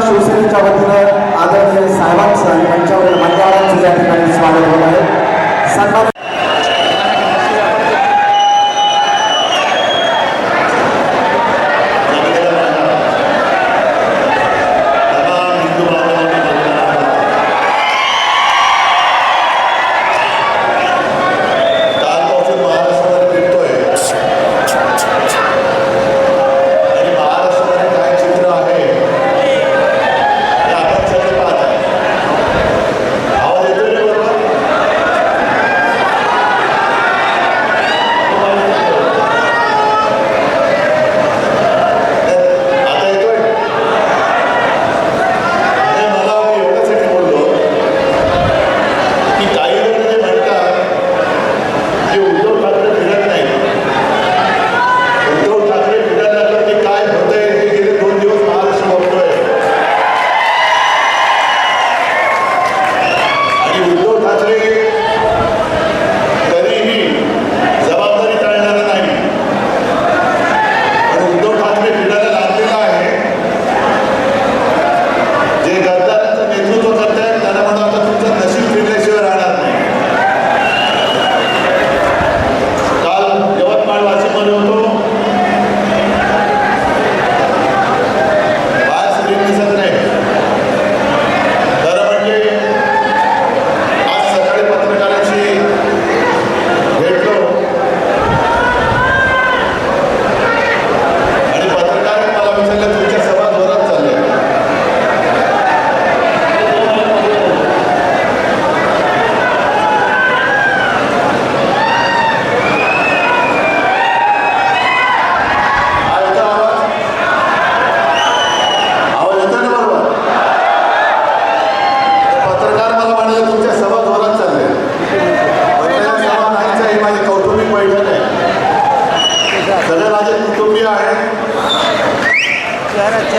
शिवसेनेच्या वतीनं आदरणीय साहेबांचं आणि मंचावरील मान्यवरांचं या ठिकाणी स्वागत होत आहे. सन्मान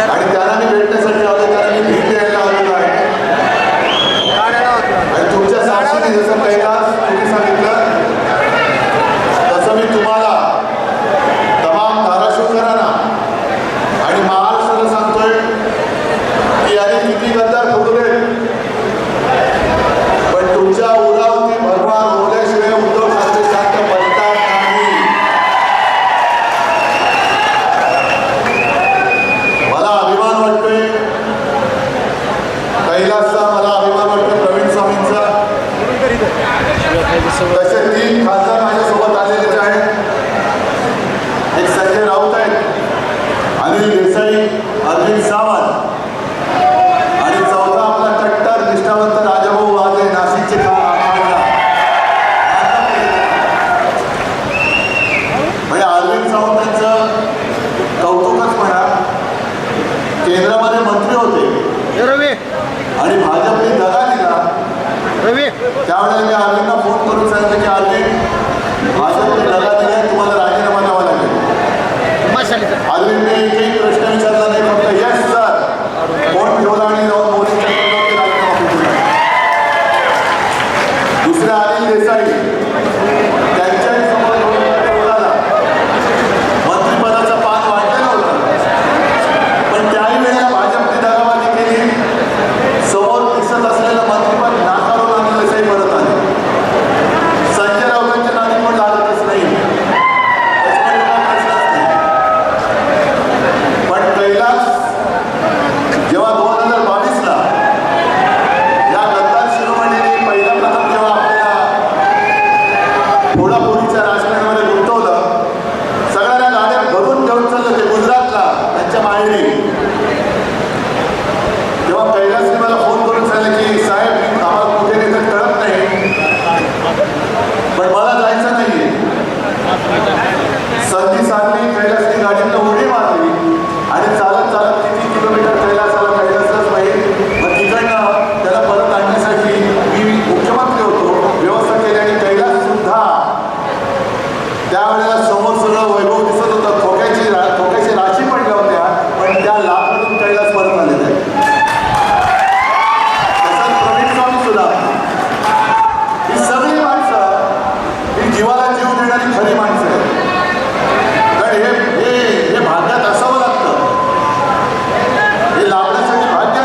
आणि त्यांना मी भेटण्यासाठी आलो, कारण मी भेट द्यायला आलेलो आहे. आणि तुमच्या साक्षीने जसं पहिलाच तुम्ही सांगितलं तसं मी तुम्हाला तमाम धाराशिवकरांना आणि महाराष्ट्राला सांगतोय की याने किती गद्दार फुगले, पण तुमच्या उरावती भरभार होल्याशिवाय उद्धव ठाकरे शांत बसतात नाही. मला अभिमान वाटतोय कैलासचा, मला अभिमान वाटतोय प्रवीण स्वामींचा. तसे 3 खासदार माझ्यासोबत आलेलेच आहेत. एक संजय राऊत आहेत, अनिल देसाई, अरविंद सावंत आणि चौथा आपला कट्टर निष्ठावंत राजाभाऊ वाजे, नाशिकचे खासदार. म्हणजे अरविंद सावंतांचं कौतुकच म्हणा. केंद्रामध्ये मंत्री होते आणि भाजपने दगा दिला. त्यावेळेला मी अरविंदला फोन करून सांगितलं की अरविंद, भाजपने दगा दिला, तुम्हाला राजीनामा द्यावा लागेल. अरविंदने एकही प्रश्न विचारला नाही, फक्त यस सर फोन ठेवला आणि जाऊन मोदींच्या राजीनामा दिला. दुसऱ्या अनिल देसाई, त्यांच्याही समोर मंत्रिपदाचा पान वाढलेलं होतं, पण त्याही वेळेला भाजपने दगाबाजी केली. समोर दिसत असलेलं मंत्रिपद नाकारून अनिल देसाई परत आले. संजय राऊतांच्या नादी पण लागतच नाही, पण कैलास जेव्हा 2022ला या गद्दार शिरोमणीने पहिला प्रथम जेव्हा आपल्याला फोडाफोडीच्या राजकारणामध्ये गुंतवलं, सगळ्यांना गाड्यात भरून घेऊन चाललं ते गुजरातला त्यांच्या माहेरी, तेव्हा कैलासने मला फोन करून सांगितलं की साहेब, आम्हाला कुठे नेतं कळत नाही, पण मला जायचं नाहीये. संधी साधली, कैलासने गाडीतनं उडी मारली आणि चालत चालत किती किलोमीटर कैलासाला कैलासलाच माहीत. मग तिकडनं त्याला परत आणण्यासाठी मी मुख्यमंत्री होतो, व्यवस्था केली. आणि कैलास सुद्धा त्यावेळेला समोर सगळं वैभव दिसत होतं, खोक्याची राशी पडल्या होत्या, पण त्या लाभमधून कैलास परत आलेला आहे. तसंच प्रवीण स्वामी सुद्धा. ही सगळी माणसं ही जीवाला जीव देणारी खरी माणसं आहेत. कारण हे भाग्यात असावं लागतं, हे लाभण्यासाठी भाग्य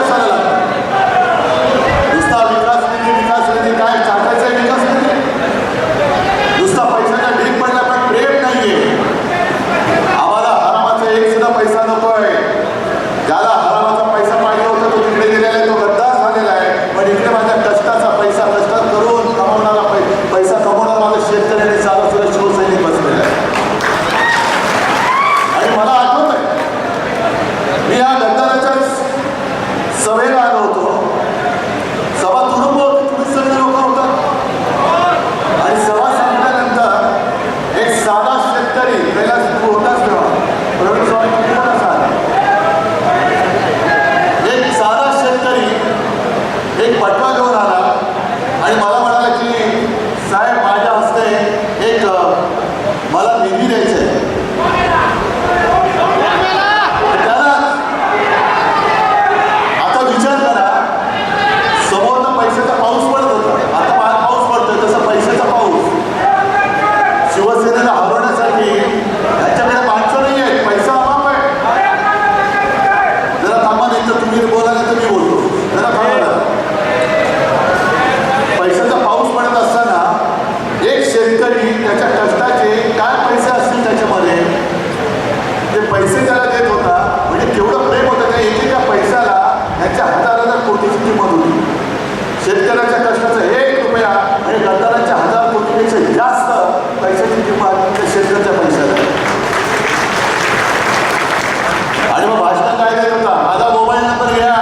शेतकरी कैलास तू होताच तेव्हा प्रवीण स्वामी तुम्ही पण असाल एक साधा शेतकरी एक पटवा घेऊन आला आणि मला म्हणाला की साहेब माझ्या हस्ते एक मला निधी द्यायचं आहे. आता विचार करा समोर तर पैशाचा पाऊस पडत होता आता पाऊस पडतोय तसं पैशाचा पाऊस शिवसेनेला हरवण्यासाठी त्यांच्याकडे माणसं नाही आहेत पैसा अभाव आहे. जरा थांबा नाही तर तुम्ही बोलायला तर मी बोलतो जरा थांबा. पैशाचा पाऊस पडत असताना एक शेतकरी त्याच्या कष्टाचे काय पैसे असतील त्याच्यामध्ये ते पैसे त्याला देत होता म्हणजे केवढं प्रेम होतं त्या एकेका पैशाला त्यांच्या हजाराला कोटीची किंमत होती. शेतकऱ्याच्या कष्टाचा 1 रुपया आणि गद्दारांच्या 1000 कोटीपेक्षा जास्त पैशाची किंमत त्या शेतकऱ्याच्या पैशाला. आणि मग भाषण काय देत होता माझा मोबाईल नंबर घ्या.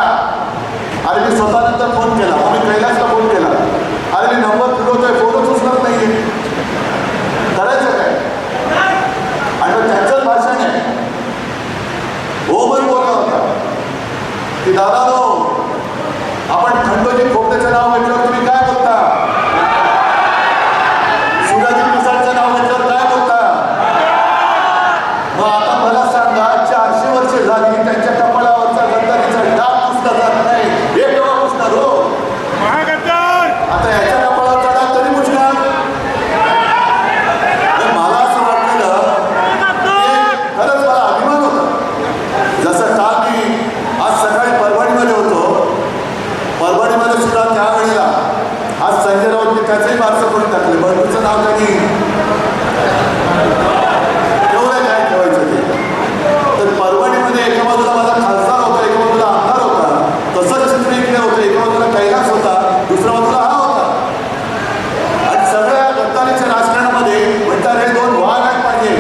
अरे मी स्वतः नंतर फोन केला मग मी कैलासला फोन केला अरे मी नंबर फिरवतोय फोनच उचलत नाहीये करायचं काय. आणि मग त्यांचंच भाषण आहे ओमर बोलला होता की दादा नो आपण खंडोजी खोपट्याचं नाव म्हटल्यावर तुम्ही काय बोलता शिवाजी मिसाळचं नाव म्हटल्यावर काय बोलता. मग आता मला सांगा 400 वर्षे झाली त्यांच्या कपाळावरचा गद्दारीचा डाग पुसला जात नाही हे केव्हा पुसणार हो. आता याच्या कपाळावरचा डाग तरी पुसणार. मला असं वाटलेलं खरंच मला अभिमान होता. जसं काल मी आज सकाळी परभणीमध्ये होतो परभणीमध्ये सुद्धा त्यावेळेला आज संजय राऊतने त्याचंही बारसं करून टाकले बंधूचं नाव त्यांनी तेवढं काय ठेवायचं ते. तर परभणीमध्ये एका बाजूला माझा खासदार होता एका बाजूला आमदार होता तसंच चित्र इकडे होतं एका बाजूला कैलास होता दुसऱ्या बाजूला हा होता. आणि सगळ्या गद्दारीच्या राजकारणामध्ये म्हणतात हे 2 वाघ आहेत पाहिजे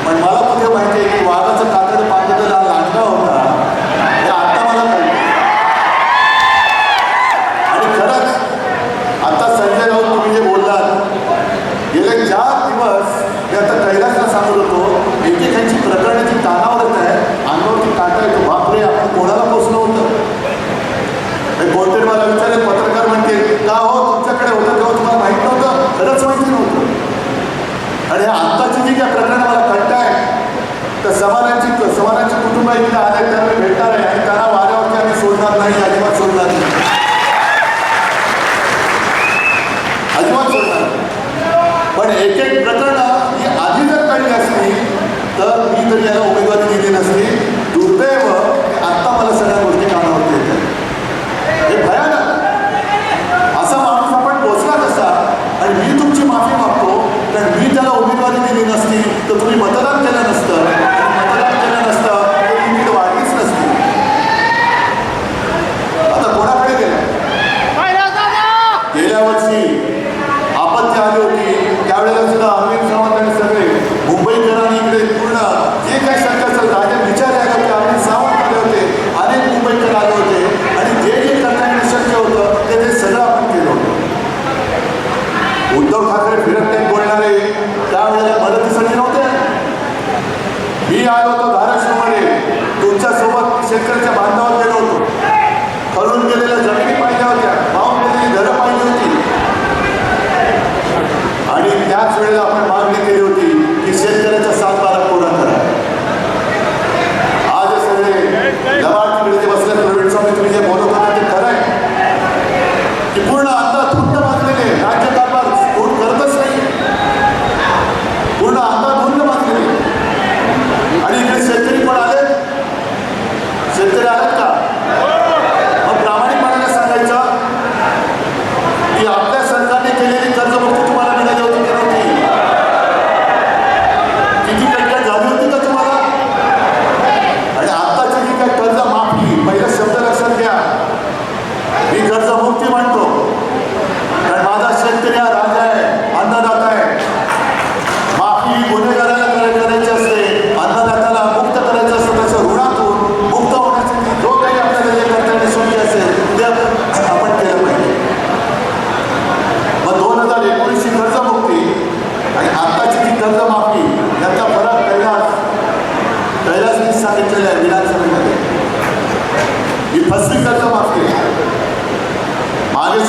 पण मला कुठे माहिती आहे की वाघाचं कातड पांढरा लांडगा होता हे आता मला कळलं. आणि खरंच आता संजय राऊत तुम्ही जे बोललात गेले 4 दिवस मी आता कैलासला सांगत होतो एकेकांची प्रकरणाची ताणावरच आहे अंगावरती काटा येतो बापरे आपण कोणाला पोचलं होतं. कोणतरी मला विचारेल पत्रकार म्हणते का हो तुमच्याकडे होतं तेव्हा तुम्हाला माहीत नव्हतं खरंच माहिती नव्हतं. आणि आत्ताची जी काय प्रकरण मला कळत आहे तर समाजांची कुटुंब इथे आले तर मी भेटणार आहे आणि त्यांना वाऱ्यावरती आम्ही सोडणार नाही अजिबात सोडणार नाही अजिबात सोडणार. पण एक प्रकरणं ही आधी जर कळली असती तर मी तरी याला उमेदवारी दिली नसती. दुर्दैव आत्ता मला सगळ्या गोष्टी कानावरती येतात हे भयानक. असा माणूस आपण पोचला नसा आणि मी तुमची माफी मागतो कारण मी त्याला उमेदवारी दिली नसती तर तुम्ही मतदान केलं नसतं मतदान केलं नसतं तर ही नीट वाढलीच नसती. आता कोणाकडे गेल्या वर्षी आपत्ती आली होती त्यावेळेला सुद्धा अरविंद सावंत आणि सगळे मुंबईकरांनी इकडे पूर्ण जे काही सरकारचं राजा विचार आले होते अरविंद सावंत आले होते अनेक मुंबईकर आले होते आणि जे जे करता येणं शक्य होतं ते सगळं आपण केलं होतं. उद्धव ठाकरे फिरत नाही बोलणारे त्यावेळेला मदतीसाठी नव्हते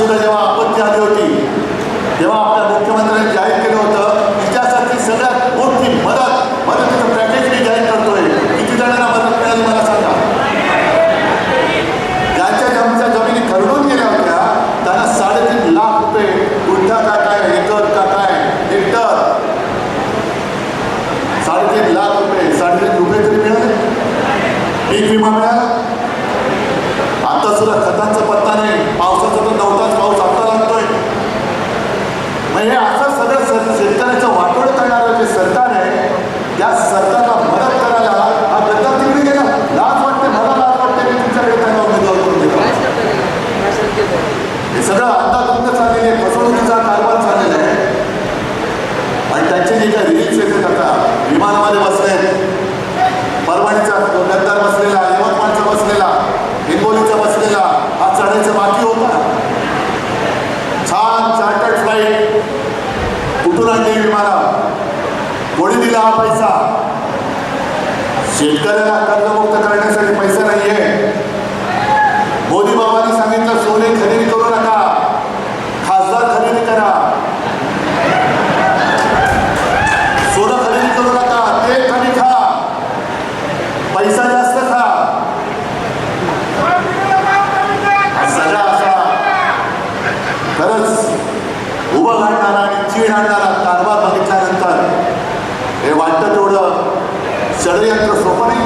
सुद्धा जेव्हा आपत्ती आली होती तेव्हा आपल्या मुख्यमंत्र्यांनी जाहीर केलं होतं इतिहासातली सगळ्यात मोठी मदतीचं पॅकेज मी जाहीर करतोय. किती जणांना मदत मिळाली मला सांगा. ज्यांच्या जमिनी खरडून गेल्या होत्या त्यांना 3.5 लाख रुपये गुंठा का काय एकर का काय हेक्टर 3.5 लाख रुपये 3.5 रुपये तरी मिळाले. पीक विमा मिळाला. आता सुद्धा खतांचा पत्ता नाही. पावसाचा तर नव्हताच पाऊस आता लागतोय. मग हे असं सगळं शेतकऱ्याचं वाटोळ करणारं जे सरकार आहे त्या सरकारला मदत करायला हा गद्दार तिकडे गेला. लाज वाटते मला. लाज वाटते मी तुमच्याकडे त्यांना उमेदवार करून दिला. हे सगळं अंदाधुंद चाललेले आहे. फसवणुकीचा कारभार चाललेला आहे. आणि त्यांचे जे काही रिलीज येतात आता विमानामध्ये बसले परभणीचा गद्दार बसलेला यवतमाळचा बसलेला हिंगोलीचा बसलेला हा चढायचा बाकी होता. छान चार्टर्ड फ्लाईट कुठून आणली विमानं कोणी दिला हा पैसा. शेतकऱ्याला कर्जमुक्त करण्यासाठी पैसा नाहीये. मोदी बाबांनी सांगितलं सोने खरेदी करू नका खासदार खरेदी करा. सोनं खरेदी करू नका ते कमी खा पैसा जास्त खा. सगळा असा खरंच उभं घालणारा आणि चीड आणणारा कारभार बघितल्यानंतर हे वाटतं तेवढं षडयंत्र सोपं नाही.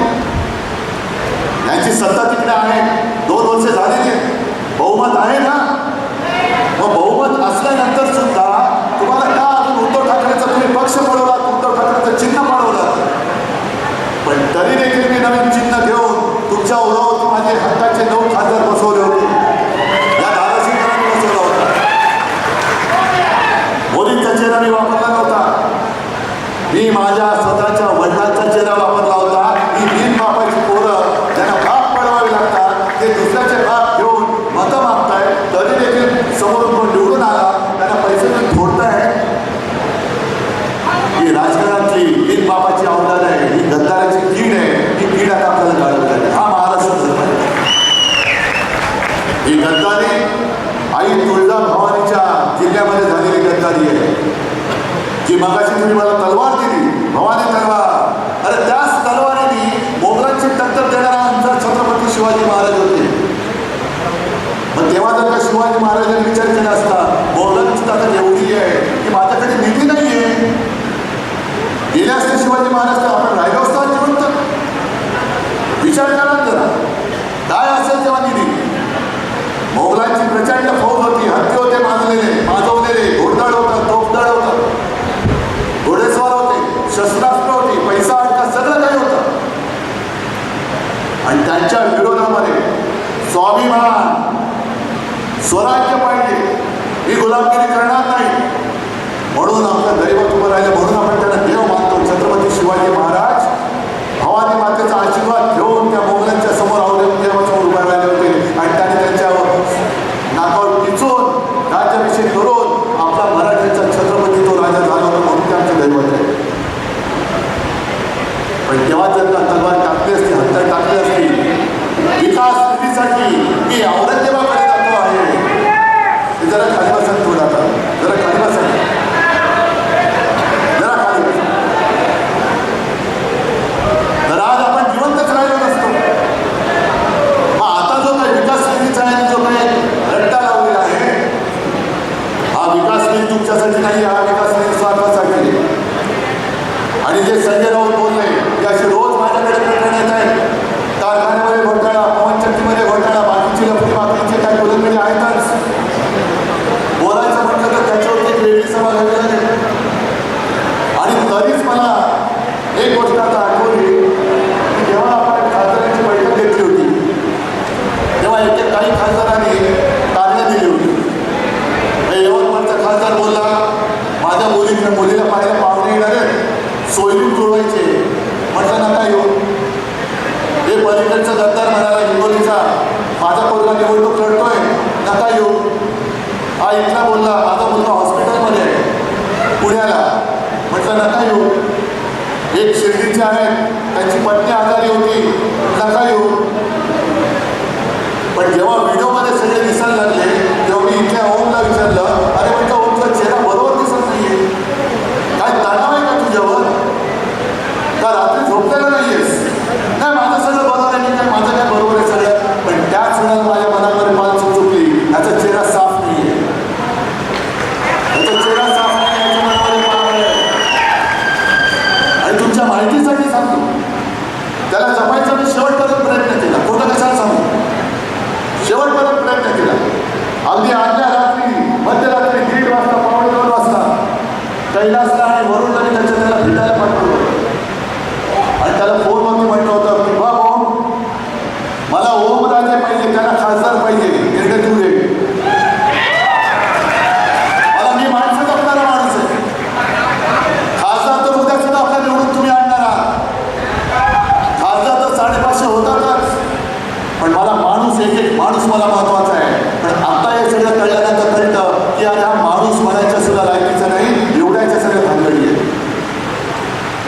यांची सत्ता तिकडे आहे. 2 वर्ष झालेली बहुमत आहे ना. मग बहुमत असल्यानंतर सुद्धा तुम्हाला का अजून उद्धव ठाकरेचा तुम्ही पक्ष पळवला उद्धव ठाकरेचं चिन्ह पळवलं. पण तरी देखील मी नवीन चिन्ह घेऊन तुमच्या ओढावरती माझे हक्काचे 9 खासदार बसवले होते. या धाराशिवकरांनी बसवला होता. मोदींचा चेहरा मी वापरला नव्हता. मी माझ्या स्वतःच्या वडिलांचा चेहरा वापरला होता. ही बिन बापाची पोरं त्यांना बाप पडवावे लागतात. ते दुसऱ्याचे बाप घेऊन मतं मागताय तरी देखील समोरून कोण निवडून आला त्यांना पैसे देऊन फोडताय. ही राजकारणातली बिन बापाची अवलाद आहे. ही गद्दाराची कीड आहे. ही कीड आता आपल्याला काढावी लागेल. हा महाराष्ट्र धर्म आहे. ही गद्दारी आई तुळजाभवानीच्या जिल्ह्यामध्ये झालेली गद्दारी आहे. जी मगाशी तुम्ही मला तलवार दिली भवानी तलवार अरे त्याच तलवारीने मोगलांची टक्कर देणारा आमचा छत्रपती शिवाजी महाराज होते. मग तेव्हा जर का शिवाजी महाराजांनी विचार केला असता मोगलांची ताकद एवढी आहे की माझ्याकडे निधी नाही आहे गेले असते शिवाजी महाराज तर आपण राहिलो असतो जिवंत. विचार करा जरा काय असेल तेव्हा निधी. मोगलांची प्रचंड फौज होती. हत्ती होते माजवलेले घोडदळ होतं तोफदळ होतं घोडेस्वार होते शस्त्रास्त्र होती पैसा अडका सगळं काही होतं. आणि त्यांच्या विरोधामध्ये स्वाभिमान स्वराज्य पाहिजे. ही गुलामगिरी करणार नाही म्हणून आपलं दैवत उभं राहिलं. म्हणून आपण त्यांना देव मानतो. छत्रपती शिवाजी महाराज भवानी मातेचा आशीर्वाद घेऊन त्या मोगलांच्या समोर औरंगजेबासमोर उभे राहिले होते. आणि त्याने त्यांच्यावर नाकावर पिचून राज्याभिषेक करून आपला मराठ्यांचा छत्रपती तो राजा झाला होता. म्हणून ते आमचे दैवत आहे. पण तेव्हा जर का तलवार टाकली असती हत्यार टाकली असती विकास निधीसाठी मी औरंगजेबाकडे जातो आहे. जरा खाली बसा थोडा जरा खाली बसा जरा खाली बसा. तर आज आपण जिवंतच राहिलो नसतो. मग आता जो काही विकास निधीचा आहे जो काही रट्टा लावलेला आहे हा विकास निधी तुमच्यासाठी नाही. हा विकास निधी स्वार्थासाठी. आणि जे संजय राऊत बोलले ते असे रोज माझ्याकडे प्रकरण येत आहेत. कारखान्यामध्ये घोटाळा पवनचक्कीमध्ये घोटाळा बाकीची लफडी बाकीचे काही गुन्हेगारी आहेतच. बोलायचं म्हटलं तर त्याच्यावरती एक वेगळी सभा घ्यावी लागेल. आणि तरीच मला एक गोष्ट आता आठवली की जेव्हा आपण खासदारांची बैठक घेतली होती तेव्हा काही खासदारांनी तारण्या दिली होती. यवतमाळचा खासदार बोलला माझ्या मुलीला पाहायला पाहुणे येणार आहेत सोयीन जुळवायचे. म्हटलं नका येऊ. हे पलीकडचा गद्दार म्हणाला हिंगोलीचा माझा पोरगा निवडणूक लढतोय नका येऊ. हा इथला बोलला माझा मुलगा हॉस्पिटलमध्ये आहे पुण्याला म्हटलं नका येऊ. एक शिर्डीचे आहेत त्यांची पत्नी आजारी होती नका येऊ. पण जेव्हा व्हिडिओमध्ये सगळे दिसायला लागले तेव्हा मी इथे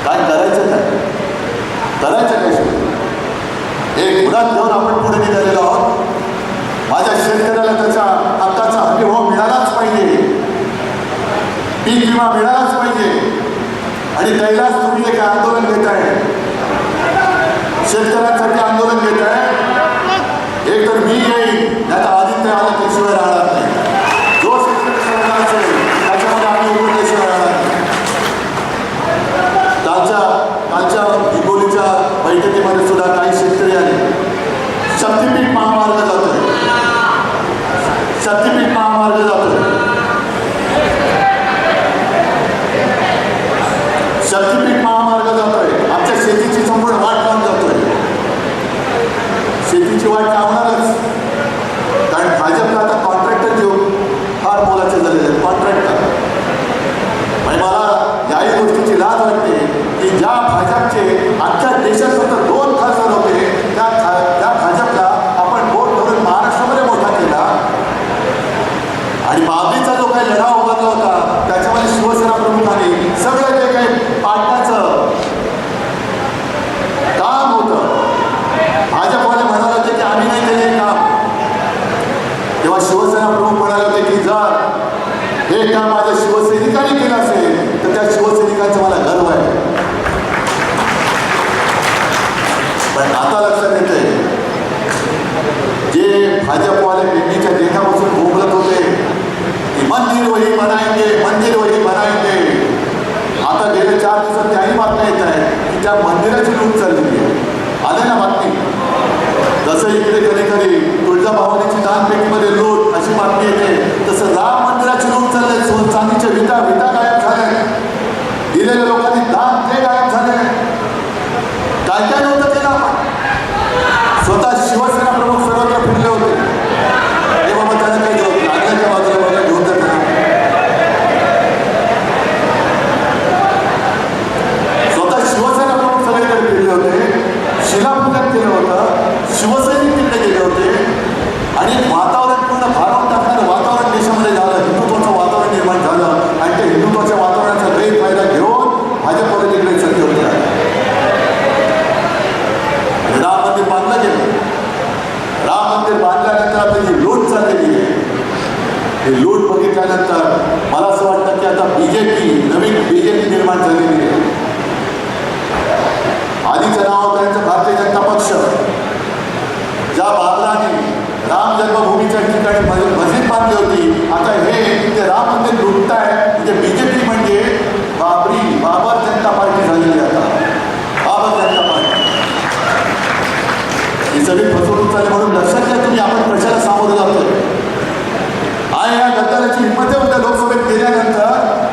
काय करायचं काय एक मुलात घेऊन आपण पुढे निघालेलो आहोत. माझ्या शेतकऱ्याला त्याच्या हक्काचा हमीभाव मिळालाच पाहिजे, पीक विमा मिळालाच पाहिजे. आणि कैलास तुम्ही एक आंदोलन घेत आहे, शेतकऱ्यांसाठी आंदोलन घेत आहे. एक तर मी येईल, त्याचा आदित्य आला त्याशिवाय राहणार नाही. जो शेतकरी सरकार असेल त्याच्यामध्ये आम्ही उतरल्याशिवाय राहणार नाही. कालच्या हिंगोलीच्या बैठकीमध्ये सुद्धा काही शेतकरी आले. शक्तीपीठ महामार्ग जातोय, शक्तीपीठ महामार्ग जातोय, शक्तीपीठ महामार्ग जातोय. आमच्या शेतीची संपूर्ण वाट लावून जातोय. शेतीची वाट लावणारच, कारण भाजपला आता कॉन्ट्रॅक्टर देऊन फार मोलाचे झालेले आहेत. कॉन्ट्रॅक्टर म्हणजे मला याही गोष्टीची लाज वाटते की ज्या भाजपचे अख्ख्या देशात फक्त 2 खासदार होते, त्या भाजपला आपण वोट करून महाराष्ट्रामध्ये मोठा केला. आणि बाबरीचा जो काही लढा उभारला होता त्याच्यामध्ये शिवसेना प्रमुखांनी सगळं जे काही पाडण्याचं काम होतं, भाजपवाले म्हणाले होते की आम्ही नाही केले काम. तेव्हा शिवसेना प्रमुख म्हणाले होते की जर हे काम माझ्या शिवसैनिकांनी केलं असेल तर त्या शिवसैनिकांचं मला गर्व आहे. पण आता लक्षात येते जे भाजपवाले पिंडीच्या देठापासून बोंबलत होते की मंदिर वही बनाएंगे, मंदिर वही बनाएंगे, आता गेल्या 4 दिवसात त्याही बातम्या येत आहे की त्या मंदिराची लूट चाललेली आहे. आले ना बातमी, जसं इकडे कधी कधी तुळजाभवानीची दानपेटीमध्ये लूट अशी बातमी येते, तसं राम मंदिराची लूट चालले. चांदीच्या विटा गायब झाले, दिलेल्या लोकांनी दान ते गायब झाले. काय काय नव्हतं केलं आपण. स्वतः शिवसेना प्रमुख सर्वत्र फिरले होते. हे बाबा त्याचं काही होत लागल्याच्या बाजूला बघा घेऊन जात. स्वतः शिवसेना प्रमुख सगळीकडे फिरले होते, शिलापूजन केलं होतं, शिवसैनिक तिकडे गेले होते. आणि वातावरण पूर्ण भारावून टाकणारं वातावरण देशामध्ये झालं, हिंदुत्वाचं वातावरण निर्माण झालं. आणि त्या हिंदुत्वाच्या वातावरणाचा गैरफायदा घेऊन भाजपवाले तिकडे सत्य होते. राम मंदिर बांधलं गेलं. राम मंदिर बांधल्यानंतर आता जी लूट चाललेली आहे, ही लूट बघितल्यानंतर मला असं वाटतं की आता नवीन बीजेपी निर्माण झालेली आहे. आधीचं नाव होतं त्यांचं भारतीय जनता पक्ष. ज्या बाबराने राम जन्मभूमीच्या ठिकाणी मस्जिद बांधली होती, आता हे ते राम मंदिर लुटताय. म्हणजे बीजेपी म्हणजे बाबर जनता पार्टी झालेली. आता बाबर जनता पार्टी ही सगळी फसवणूक झाली. म्हणून लक्षात घ्या तुम्ही, आपण कशाला सामोरं जातोय. आणि या गद्दाराची हिंमत उद्या लोकसभेत गेल्यानंतर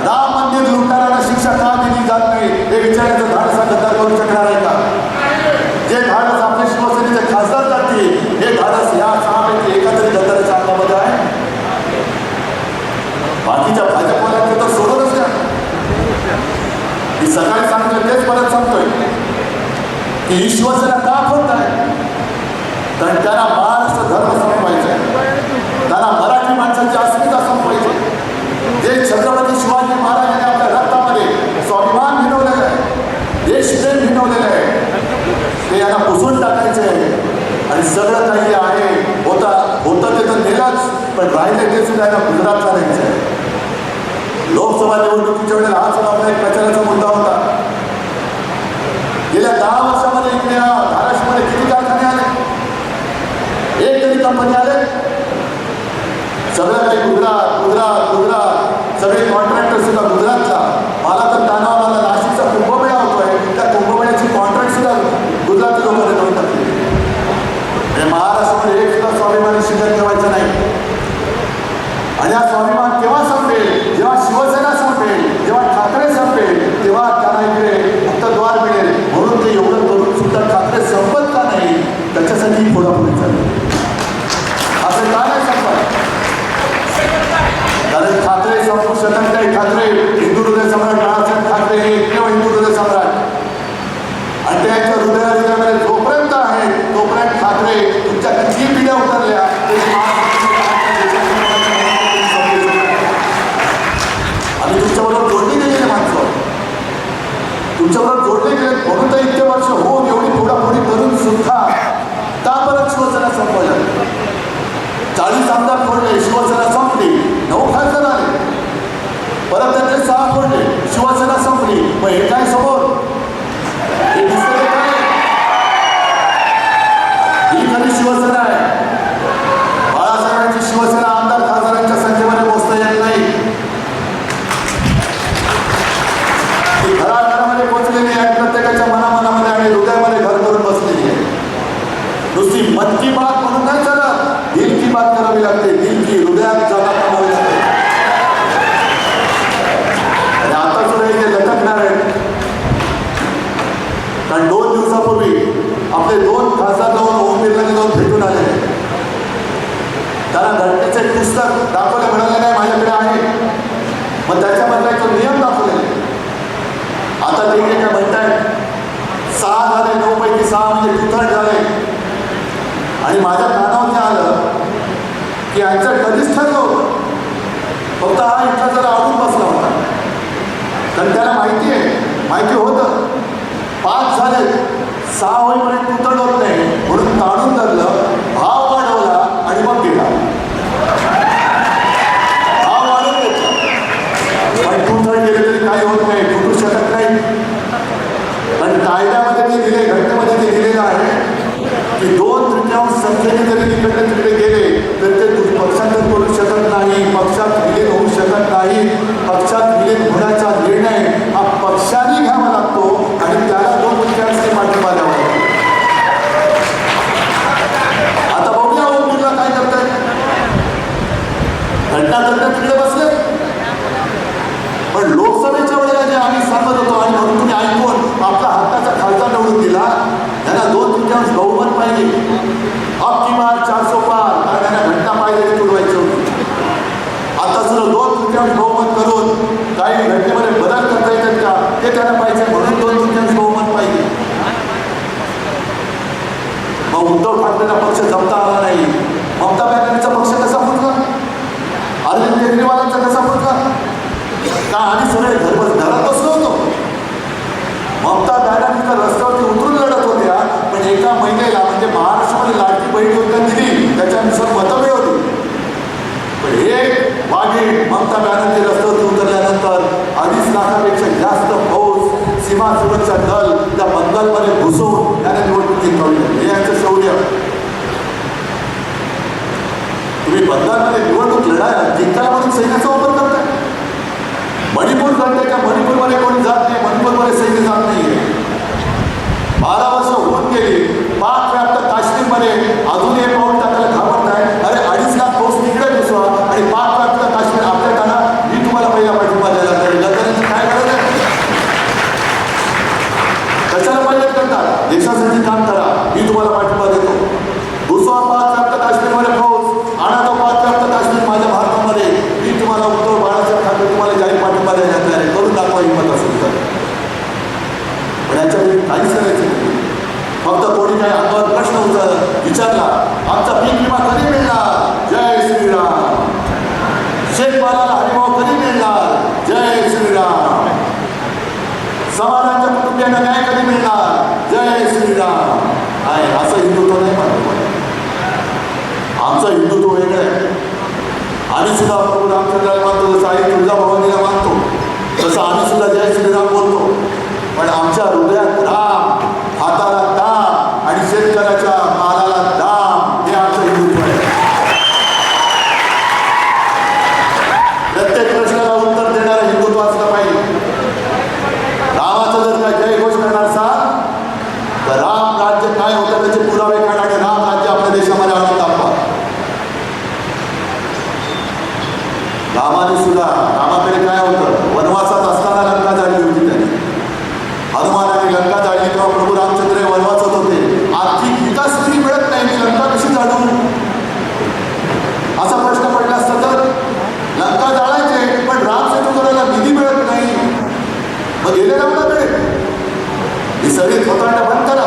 राम मंदिर लुटणाऱ्यांना शिक्षा का दिली जात नाही हे विचारण्याचं धाडस हा गद्दार करू शकणार आहे का? जे धाडस आपल्या शिवसेनेचे खासदार करतील, हे धाडस या 6 पैकी एका तरी गद्दाराच्या अंगामध्ये आहे. बाकीच्या भाजपवाल्यांचं तर सोडूनच द्या. मी सकाळी सांगितलं तेच परत सांगतोय की ही शिवसेना का फक्त आहे, कारण त्यांना महाराष्ट्र धर्म संपवायचा आहे, त्यांना मराठी माणसांची अस्मिता संपवायची. जे छत्रपती शिवाजी महाराजांनी आपल्या रक्तामध्ये स्वाभिमान भिनवलेलं आहे, देशप्रेम भिनवलेलं आहे, ते यांना पुसून टाकायचे आहे. आणि सगळं काही आहे होतं ते तर नेलंच, पण राहिले ते सुद्धा यांना गुजरातला न्यायचं आहे. लोकसभा निवडणुकीच्या वेळेला हा सुद्धा आपला एक प्रचाराचा मुद्दा होता. गेल्या 10 वर्षामध्ये इकडे धाराशिवमध्ये किती कारखाने आले, एक तरी कंपनी आले. सगळं काही गुजरात सगळे कॉन्ट्रॅक्टर सुद्धा गुजरातला. मला तर तानावा मला नाशिकचा कुंभमेळा होतोय, त्या कुंभमेळ्याची कॉन्ट्रॅक्ट सुद्धा गुजराती लोकांनी देऊन टाकली. महाराष्ट्रामध्ये एक सुद्धा स्वाभिमानी शिल्लक ठेवायचं नाही. आणि हा स्वाभिमान केव्हा संपेल? जेव्हा शिवसेना संपेल, जेव्हा ठाकरे संपेल, तेव्हा त्यांना इकडे मुक्तद्वार मिळेल. म्हणून ते एवढं करून सुद्धा ठाकरे संपत का नाही त्याच्यासाठी फोडाफोडी झाली. असं का नाही संपत? कारण ठाकरे जोडले गेले म्हणून तर इतके वर्ष होऊन एवढी फोडाफोडी करून सुद्धा का परत शिवसेना संपवल्या? 40 आमदार फोडले, शिवसेना संपली, 9 खासदार आले, परत त्यातले 6 फोडले, शिवसेना संपली. मग हे काय समोर हे दिसतंय काय? ही खरी शिवसेना आहे. बाळासाहेबांची शिवसेना आमदार खासदारांच्या संख्येमध्ये मोजता येत नाही. ती घराघरामध्ये पोचलेली आहे, प्रत्येकाच्या मनामनामध्ये आणि हृदयामध्ये घर करून बसलेली आहे. नुसती मन की बात म्हणून नाही चालत, दिल की बात करावी लागते. दिल की, हृदयात जागा करावी लागते. आणि आता सुद्धा इथे लटकणार आहेत, कारण 2 दिवसापूर्वी आपले 2 खासदार जाऊन ओम बिर्लाने जाऊन भेटून आले. त्यांना घटनेचे पुस्तक दाखवले, म्हणाले नाही माझ्याकडे आहे. मग त्याच्यामधला एक नियम दाखवले. आता ते काय म्हणतायत 6 झाले, 9 पैकी 6 म्हणजे 2/3 झाले. आणि माझ्या कानावरती आलं की यांचं कधीच ठरलं होतं, फक्त हा इथला जरा आवडून बसला होता. कारण त्याला माहिती होतं 5 झाले, 6 होईपर्यंत तुटड होत नाही म्हणून ताणून धरलं, भाव वाढवला आणि मग गेला. भाव वाढवून घेतला, पण तुटड गेले तरी काही होत नाही, तुटू शकत नाही. पण कायद्यामध्ये ते दिले, घटनेमध्ये ते दिलेलं आहे की 2/3 संख्येने जरी तिकडे गेले तर ते पक्षांतर करू शकत नाही, पक्षात विलीन होऊ शकत नाही. पक्षात विलीन होण्याचा निर्णय हा पक्षाने घ्यावा लागतो आणि त्याला 2/3 पाठिंबा द्यावा लागतो. आता बघूया ओम बिर्ला काय करताय. घटना तिकडे बसले, पण लोकसभेच्या वेळेला जे आम्ही सांगत होतो आणि म्हणून तुम्ही ऐकून आपला हक्काचा खासदार निवडून दिला, त्यांना 2/3 बहुमत पाहिजे. अब की बार 400 पार, कारण त्यांना घटना पाहिजे तुडवायची होती. आता सुद्धा 2/3 बहुमत करून काही घटनेमध्ये बदल करता येतात का ते त्यांना पाहिजे, म्हणून 2/3 बहुमत पाहिजे. मग उद्धव ठाकरेंचा पक्ष जमता आला नाही, ममता बॅनर्जीचा पक्ष कसा फुटला, अरविंद केजरीवालांचा कसा फुटला का? आम्ही सगळे घरात बसलो होतो. ममता बॅनर्जी तर रस्त्यावरती उतरून लढत होत्या, पण एका महिलेला म्हणजे महाराष्ट्रामध्ये लाडकी बहीण योजना दिली, त्याच्यानुसार मतं मिळवली. पण हे मागे ममता बॅनर्जी रस्त्यावरती उतरल्यानंतर 2.5 लाखापेक्षा जास्त फौज, सीमा सुरक्षा दल त्या बंगालमध्ये घुसून त्याने निवडणूक जिंकवली. हे यांचं शौर्य. तुम्ही बंगालमध्ये निवडणूक जिंकायला म्हणून सैन्याचा वापर करताय. मणिपूर करते का? मणिपूरमध्ये कोणी जात नाही, मणिपूरमध्ये सैन्य जात नाही. 12 वर्ष होऊन गेली, पाक व्याप्त काश्मीरमध्ये अजून एक पाऊल टाकायला घाबरताय. अरे 2.5 लाख फौज तिकडे घुसवा आणि पाक व्याप्त काश्मीर आपल्या त्यांना मी तुम्हाला पहिला पाठिंबा द्यायला तरी काय गरज आहे? कशाला पाहिजे करतात? देशासाठी काम करा, मी तुम्हाला पाठिंबा देतो. घुसवा पाक व्याप्त काश्मीरमध्ये फौज, आणा तो पाक व्याप्त काश्मीर माझ्या भारतामध्ये, मी तुम्हाला उद्धव बाळासाहेब ठाकरे तुम्हाला जाहीर पाठिंबा द्यायला तयार आहे, करून दाखवा हिंमत असेल तर. पण याच्यामध्ये काहीच करायचं नाही. फक्त कोणी काही अंगावर प्रश्न विचारला, आमचा पीक विमा कधी मिळणार? जय श्रीराम. शेतमालाला हरिभाव कधी मिळणार? जय श्रीराम. समाजाच्या कुटुंबियांना न्याय कधी मिळणार? जय श्रीराम. आहे असं हिंदुत्व नाही म्हणतो. आमचं हिंदुत्व वेगळं आहे. आम्ही सुद्धा प्रभू रामचंद्राला मानतो, जसं आई तुळजाभवानीला मानतो, तसं आम्ही सुद्धा जय श्रीराम बोलतो. पण आमच्या हृदयात राम, हाताला दाम आणि शेतकऱ्याच्या मालाला दाम, हे आमचं हिंदुत्व आहे. प्रत्येक प्रश्नाला उत्तर देणारं हिंदुत्व असलं पाहिजे. रामाचं जर का जय घोष करणार असाल तर राम राज्य काय होतं त्याचे पुरावे काढा आणि राम राज्य आपल्या देशामध्ये आणून दाखवा. रामाने सुद्धा, रामाकडे काय होतं? वनवासात असताना लंका जाळली होती त्याने. हनुमानाने लंका जाळली तेव्हा प्रभू रामचंद्र वनवासात होते. आर्थिक विकास कधी मिळत नाही, मी लंका कशी जाळू असा प्रश्न पडला असता तर लंका जाळायचे, पण राम सेतू करायला निधी मिळत नाही. मग गेले रामकडे ही सगळी खोतांड बंद करा.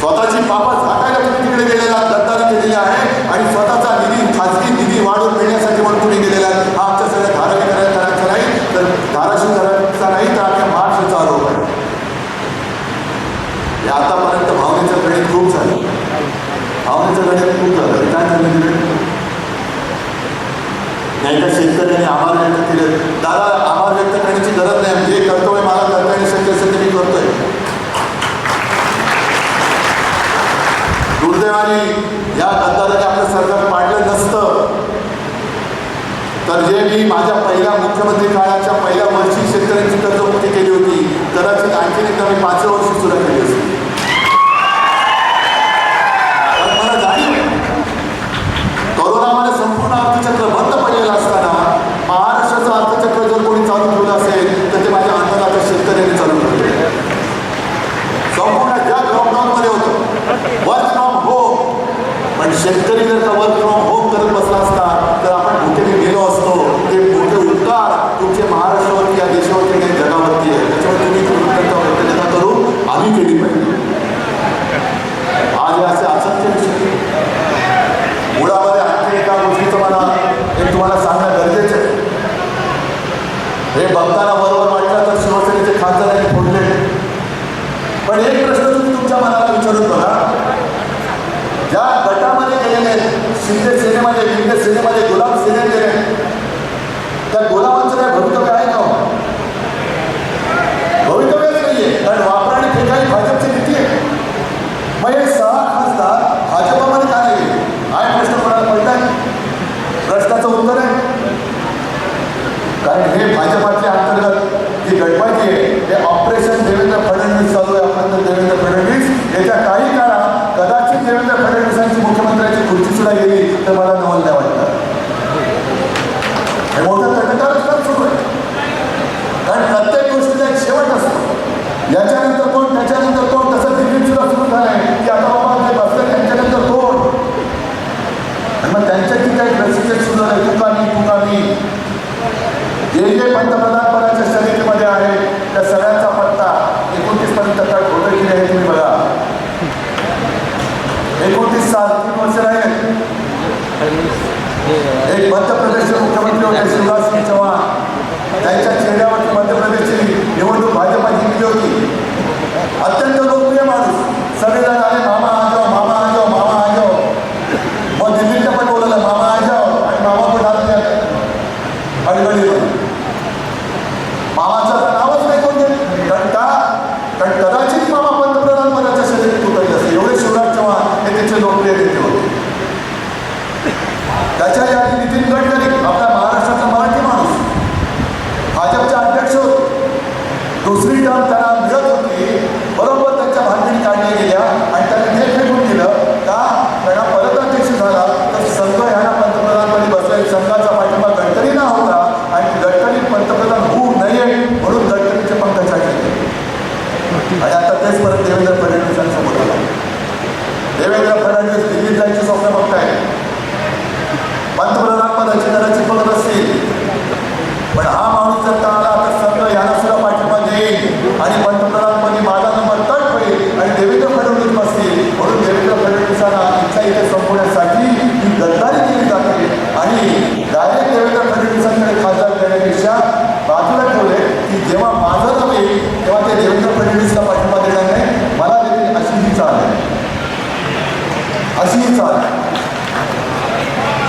स्वतःची पापं झाकायला तुम्ही तिकडे गेलेला गद्दारी केलेली आहे आणि स्वतःचा निधी, खाजगी निधी वाढवून मिळण्यासाठी म्हणून तुम्ही गेलेला आहे. हा आमच्या सगळ्या धारावी करायचा नाही, तर धाराशिव करायचा नाही, तर आमच्या महाराष्ट्राचा आरोप आहे. आतापर्यंत भावनेचं गणित खूप झालं, भावनेचं गणित खूप झालं. काय झालं तिकडे? नाही का शेतकऱ्यांनी आभार व्यक्त केले. दादा, आभार व्यक्त करण्याची गरज नाही. जे कर्तव्य मला करता शक्य असेल ते मी करतोय. दुर्दैवाने या गद्दाराने आपलं सरकार पाडलं नसतं तर जे मी माझ्या पहिल्या मुख्यमंत्री काळाच्या पहिल्या वर्षी शेतकऱ्यांची कर्जमुक्ती केली होती, कदाचित आणखीन एकदा मी 5व्या वर्षी सुद्धा केली असती. पण मला जाणीव कोरोनामध्ये संपूर्ण अर्थचक्र बंद पडलेलं असताना महाराष्ट्राचं अर्थचक्र जर कोणी चालू ठेवलं असेल तर ते माझ्या अन्नदाता शेतकऱ्यांनी चालू ठेवलं. संपूर्ण ज्या लॉकडाऊनमध्ये होतं वर्क फ्रॉम होम, पण शेतकरी जर का वर्क फ्रॉम होम करत बसला असता तर आपण भुकेने गेलो असतो. ते मोठे उपकार तुमचे महाराष्ट्रावरती, या देशावरती काही जगावरती आहे. त्याच्यावर तुम्ही कृतज्ञता करून आम्ही केली पाहिजे. आज असे असंख्य विषय मुळामध्ये आणखी एका गोष्टीचं मला एक तुम्हाला सांगणं गरजेचं आहे. हे बघताना बरोबर वाटलं तर शिवसेनेचे खासदारांनी फोडले, पण एक प्रश्न तुम्ही तुमच्या मनाला विचारून बघा. ज्या गटामध्ये गेलेले शिंदे सेनेमध्ये, शिंदे सेनेमध्ये गुलाम सेने गेले, त्या गुलामांचं काय भवितव्य आहे का? भवितव्यच नाहीये, कारण वापरा आणि फेकाही भाजपची नीती आहे. मग हे 6 खासदार भाजपामध्ये का नाही गेले? आहे प्रश्न कोणाला पडलाय? प्रश्नाचं उत्तर आहे कारण हे भाजपाच्या अंतर्गत जी गटबाजी आहे हे ऑपरेशन देवेंद्र फडणवीस चालू आहे. आपण देवेंद्र फडणवीस येत्या काही काळात कदाचित देवेंद्र फडणवीसांची मुख्यमंत्र्यांची खुर्ची सुद्धा गेली तर मला नवल नाही वाटतं. हे मोठं तटकारच सुरू आहे, कारण प्रत्येक गोष्टीचा एक शेवट असतो. याच्यानंतर कोण, त्याच्यानंतर कोण, तसं दिल्लीत सुद्धा सुरू झालंय की आता बाबा ते बसले त्यांच्यानंतर कोण, आणि मग त्यांच्याची काही प्रसिद्ध सुरू झालं. तुका मी जे पंतप्रधान पदाच्या शर्यतीमध्ये आहे त्या सगळ्यांचा पत्ता 29 पर्यंत काय घोटं केली आहे तुम्ही बघा. 29 साल 3 वर्ष राहिले. एक मध्य प्रदेशचे मुख्यमंत्री होते शिवराज सिंग चौहान, त्यांच्या चेहऱ्यावरती मध्य प्रदेशची निवडणूक भाजपा जिंकली होती. अत्यंत लोकप्रिय माणूस, सगळेजण आले मामा आ जाओ, मामा आ जाओ, मामा आ जाओ. मग दिल्लीला पण बोलवलं मामा आ जाओ, आणि मामा पण आले अडगडीवर. मामाचं नावच नाही कोण देत, कारण कदाचित मामा पंतप्रधान पदाच्या शर्यतीत उतरले असते. एवढे शिवराज चौहान हे त्याचे लोकप्रिय नेते होते. त्याच्या यादी नितीन गडकरी, आपल्या महाराष्ट्राचा मराठी माणूस, भाजपचे अध्यक्ष होते. दुसरी टर्म त्यांना मिळत होती, बरोबर त्यांच्या भानगडी काढल्या गेल्या आणि त्यांनी हे फेकून दिलं का त्यांना परत अध्यक्ष झाला तर संघ ह्यांना पंतप्रधानपदी बसल्या. संघाचा पाठिंबा गडकरींना होता आणि गडकरी पंतप्रधान होऊ नये म्हणून गडकरीचे पंख छाटले आणि आता तेच परत देवेंद्र फडणवीसांसमोर आला. देवेंद्र फडणवीस दिल्लीत जायची स्वप्न बघताय, पंतप्रधान पदाची कदाचित बघत असतील, पण हा माणूस जर का आला तर संघ यांना सुद्धा पाठिंबा देईल आणि पंतप्रधानपदी माझा नंबर तट होईल आणि देवेंद्र फडणवीस बसतील. म्हणून देवेंद्र फडणवीसांना इच्छा इथे संपवण्यासाठी ही गद्दारी केली जाते आणि डायरेक्ट देवेंद्र फडणवीसांकडे खासदार करण्यापेक्षा बाजूला ठेवले की जेव्हा माझं नाव येईल तेव्हा ते देवेंद्र फडणवीसला पाठिंबा देणार नाही, मला देतील अशी ही चाल आहे, अशी ही चाल.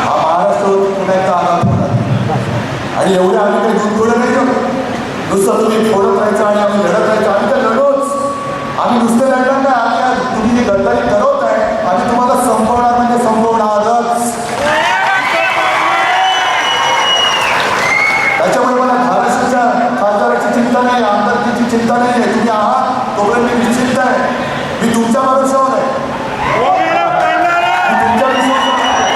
हा महाराष्ट्र पुन्हा एकदा आघात होणार आणि एवढे आम्ही काही दूध गोळं नाही करतो. नुसतं तुम्ही फोडत राहायचं आणि आम्ही लढत राहायचं. आम्ही तर लढोच, आम्ही नुसते लढणार नाही. आम्ही आज तुम्ही जी गद्दारी करत आहे आम्ही तुम्हाला संपवणार म्हणजे संपवणारच. त्याच्यामुळे मला धाराशिवच्या खासदाराची चिंता नाही, आमदारकीची चिंता नाही आहे. तुम्ही आहात तोपर्यंत मी निश्चित आहे, मी तुमच्या भरोशावर आहे, मी तुमच्या विश्वासावर आहे.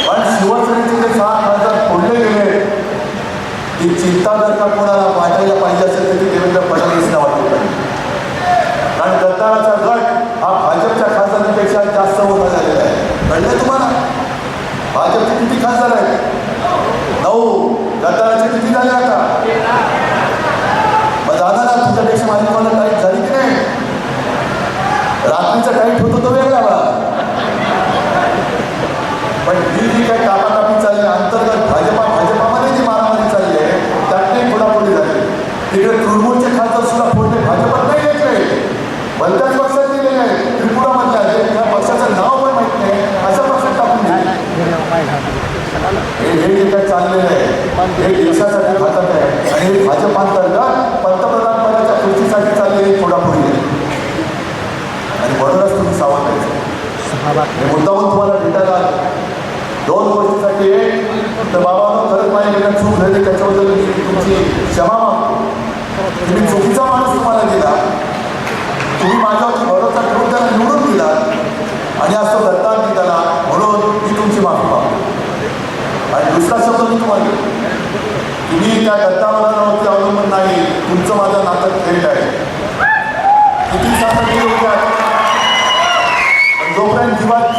पण शिवसेनेचे जे 6 खासदार फोडले गेले ही चिंता जर का कोणाला वाटायला पाहिजे असेल तर ती देवेंद्र फडणवीसला वाटली पाहिजे. कारण गद्दाराचा गट हा भाजपच्या खासदारांपेक्षा जास्त मोठा झालेला आहे. कळलं तुम्हाला? भाजपचे किती खासदार आहेत? 9. गद्दाराचे किती झाले आता? मग झाला ना, तुमच्यापेक्षा माझी मला टाईट झाली की नाही? रात्रीचा टाईट होतो तो वेगळा बा, पण ही जी काही कापाकापी चालली अंतर्गत भाजपामध्ये जी मारामारी चालली आहे त्यातली फोडाफोडी झाली. तिकडे तृणमूल चूक झाली त्याच्याबद्दल मी तुमची क्षमा मागतो. तुम्ही चुकीचा माणूस तुम्हाला दिला, तुम्ही माझ्यावरती भरोसा ठेवून त्याला निवडून दिला आणि असं दत्तान दिला म्हणून मी तुमची माफी मागतो. आणि दुसरा शब्द मी तुम्हाला देतो, तुम्ही त्या दत्तावरती अवलंबून नाही, तुमचं माझं नातं थेट आहे. किती सांगा जोपर्यंत जीवात